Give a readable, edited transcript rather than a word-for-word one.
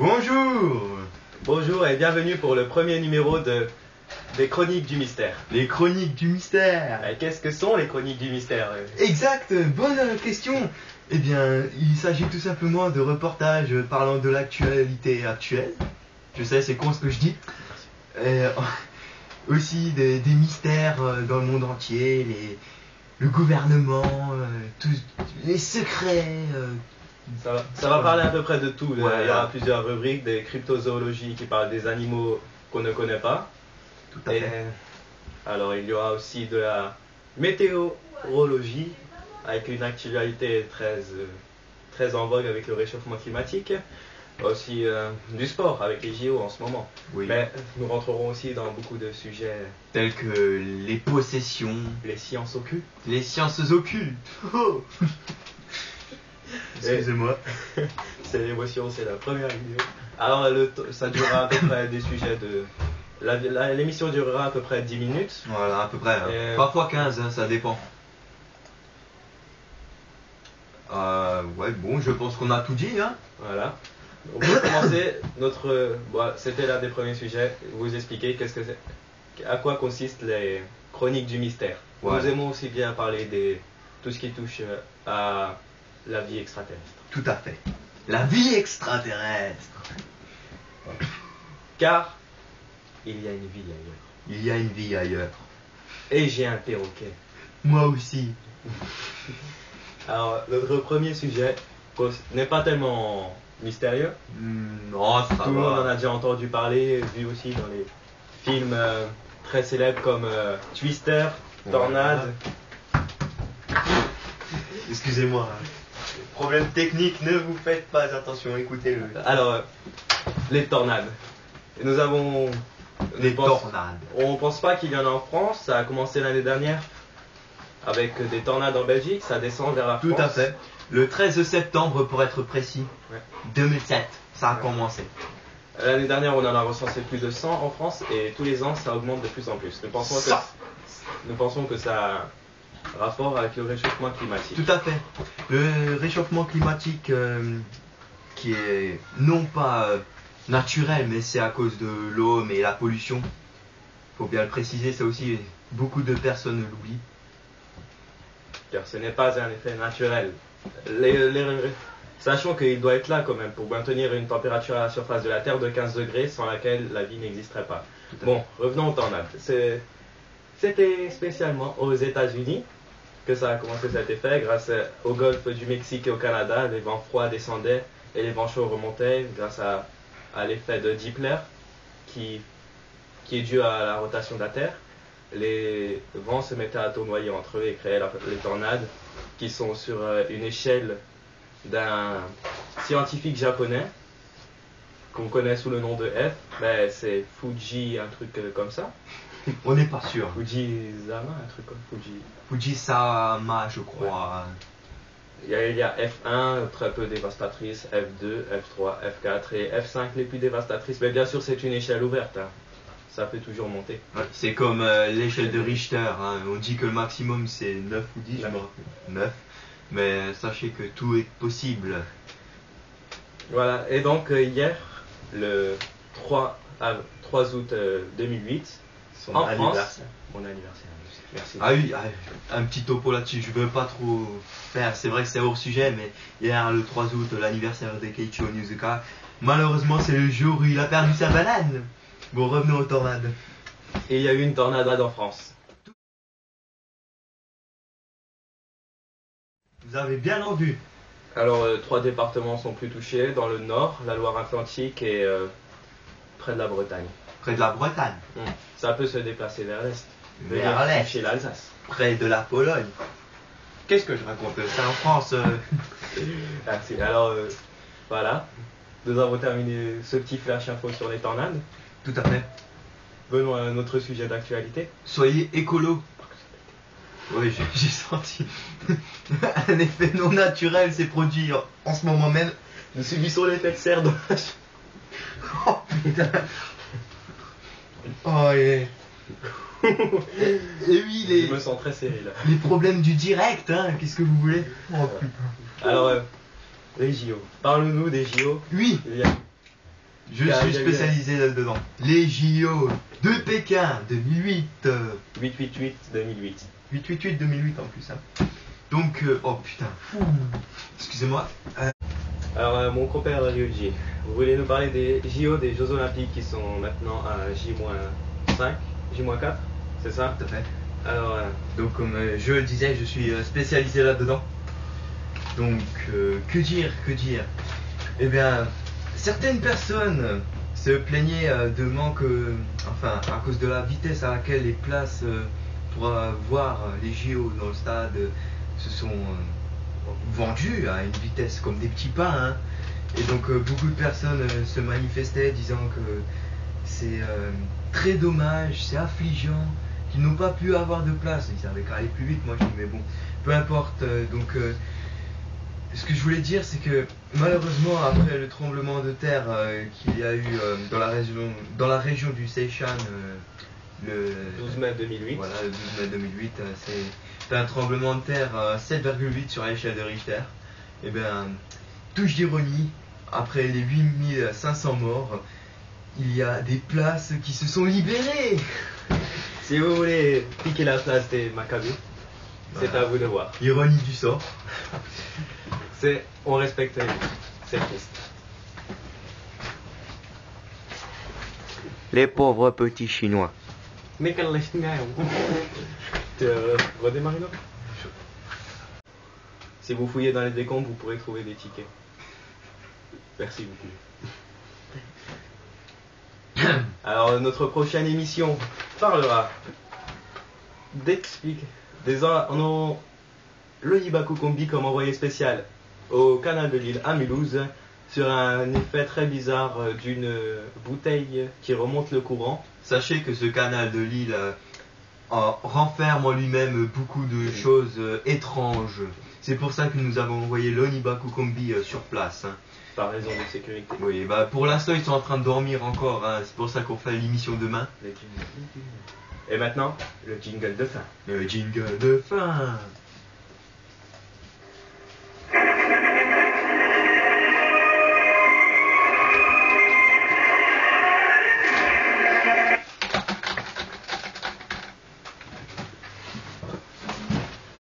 Bonjour. Bonjour et bienvenue pour le premier numéro des Chroniques du Mystère. Les chroniques du mystère. Qu'est-ce que sont les Chroniques du Mystère? Exact, bonne question. Eh bien, il s'agit tout simplement de reportages parlant de l'actualité actuelle. Je sais, c'est con ce que je dis. Aussi des mystères dans le monde entier, le gouvernement, les secrets. Ça va parler à peu près de tout. Voilà. Il y aura plusieurs rubriques, des cryptozoologies qui parlent des animaux qu'on ne connaît pas. Tout à fait. Alors il y aura aussi de la météorologie avec une actualité très en vogue avec le réchauffement climatique. Aussi du sport avec les JO en ce moment. Oui. Mais nous rentrerons aussi dans beaucoup de sujets. Tels que les possessions, Les sciences occultes. les sciences occultes. Oh. Excusez-moi. C'est l'émotion, c'est la première vidéo. Alors ça durera à peu près des sujets de... L'émission durera à peu près 10 minutes. Voilà, à peu près. Parfois 15, hein, ça dépend. Ouais, bon, je pense qu'on a tout dit, hein. Voilà. On peut commencer c'était l'un des premiers sujets. Vous expliquer à quoi consistent les chroniques du mystère. Ouais. Nous aimons aussi bien parler de tout ce qui touche à la vie extraterrestre. Tout à fait. La vie extraterrestre. Car il y a une vie ailleurs. Il y a une vie ailleurs. Et j'ai un perroquet. Moi aussi. Alors, notre premier sujet n'est pas tellement mystérieux. Non, ça Tout le monde en va. a déjà entendu parler, vu aussi dans les films très célèbres comme Twister, Tornade. Excusez-moi. Problème technique, ne vous faites pas attention, écoutez-le. Alors, les tornades. Et nous avons... Les tornades. On pense pas qu'il y en a en France, ça a commencé l'année dernière avec des tornades en Belgique, ça descend vers la France. Tout à fait. Le 13 septembre, pour être précis, Ouais. 2007, ça a commencé. L'année dernière, on en a recensé plus de 100 en France et tous les ans, ça augmente de plus en plus. Nous pensons que ça a rapport avec le réchauffement climatique. Tout à fait. Le réchauffement climatique qui est non pas naturel, mais c'est à cause de l'homme et la pollution. Faut bien le préciser, ça aussi, beaucoup de personnes l'oublient. Car ce n'est pas un effet naturel. Sachons qu'il doit être là quand même pour maintenir une température à la surface de la Terre de 15 degrés sans laquelle la vie n'existerait pas. Bon, revenons aux tornades. C'était spécialement aux États-Unis que ça a commencé cet effet. Grâce au golfe du Mexique et au Canada, les vents froids descendaient et les vents chauds remontaient grâce à l'effet de Doppler qui est dû à la rotation de la Terre. Les vents se mettaient à tournoyer entre eux et créaient les tornades qui sont sur une échelle d'un scientifique japonais qu'on connaît sous le nom de F. Mais c'est Fuji, un truc comme ça. On n'est pas sûr. Fujisama, un truc comme Fuji. Fujisama, je crois. Il y a F1, très peu dévastatrice, F2, F3, F4 et F5 les plus dévastatrices. Mais bien sûr, c'est une échelle ouverte. Hein. Ça peut toujours monter. Ouais, c'est comme l'échelle de Richter. Hein. On dit que le maximum c'est 9 ou 10, je me rappelle. 9. Mais sachez que tout est possible. Voilà, et donc hier, le 3 août 2008, Son en anniversaire. France, mon anniversaire, merci. Ah oui, un petit topo là-dessus, je veux pas trop faire, c'est vrai que c'est hors sujet, mais hier le 3 août, l'anniversaire de Keiichi Onizuka, malheureusement c'est le jour où il a perdu sa banane. Bon, revenons aux tornades. Et il y a eu une tornade en France. Vous avez bien entendu. Alors, 3 départements sont plus touchés, dans le nord, la Loire-Atlantique et près de la Bretagne. Près de la Bretagne, Ça peut se déplacer vers l'est, vers l'est, chez l'Alsace. près de la Pologne. Qu'est-ce que je raconte? C'est en France. Merci. Alors, voilà, nous avons terminé ce petit flash info sur les tornades. Tout à fait. Venons à notre sujet d'actualité. Soyez écolo. Oui, j'ai senti un effet non naturel s'est produit en ce moment même. Nous subissons l'effet de serre dommage. Oh putain. Oh et oui, Je me sens très serré là. les problèmes du direct, hein, qu'est-ce que vous voulez? Oh putain. Alors, les JO. Parle-nous des JO. Oui, Il y a Je suis spécialisé là-dedans. Les JO de Pékin 2008. 888 2008. 888 2008 en plus. Hein. Donc, oh putain, fou. Excusez-moi. Alors, mon compère Ryuji, vous voulez nous parler des JO, des Jeux Olympiques qui sont maintenant à J-5, J-4, c'est ça? Tout à fait. Alors, donc, comme je le disais, je suis spécialisé là-dedans. Donc, que dire? Eh bien, certaines personnes se plaignaient de manque, enfin, à cause de la vitesse à laquelle les places pour voir les JO dans le stade se sont vendues à une vitesse comme des petits pains. Hein. Et donc, beaucoup de personnes se manifestaient disant que c'est très dommage, c'est affligeant qu'ils n'ont pas pu avoir de place. Ils avaient qu'à aller plus vite, moi je dis, mais bon, peu importe. Donc, ce que je voulais dire, c'est que malheureusement, après le tremblement de terre qu'il y a eu dans la région du Seishan, le 12 mai 2008. Voilà, le 12 mai 2008, c'est un tremblement de terre 7,8 sur l'échelle de Richter. Et bien, touche d'ironie, après les 8500 morts, il y a des places qui se sont libérées. Si vous voulez piquer la place des Maccabées, c'est à vous de voir. Ironie du sort. On respecte les gens, c'est triste. Les pauvres petits Chinois. Mais quel redémarrer là. Si vous fouillez dans les décombres, vous pourrez trouver des tickets. Merci beaucoup. Alors, notre prochaine émission parlera d'expliquer le Ibaku Kombi comme envoyé spécial au canal de Lille à Mulhouse sur un effet très bizarre d'une bouteille qui remonte le courant. Sachez que ce canal de Lille renferme en lui-même beaucoup de choses étranges. C'est pour ça que nous avons envoyé l'Onibaku Kombi sur place. Hein. Par raison de sécurité. Oui, bah pour l'instant ils sont en train de dormir encore. Hein. C'est pour ça qu'on fait l'émission demain. Et maintenant, le jingle de fin. Le jingle de fin.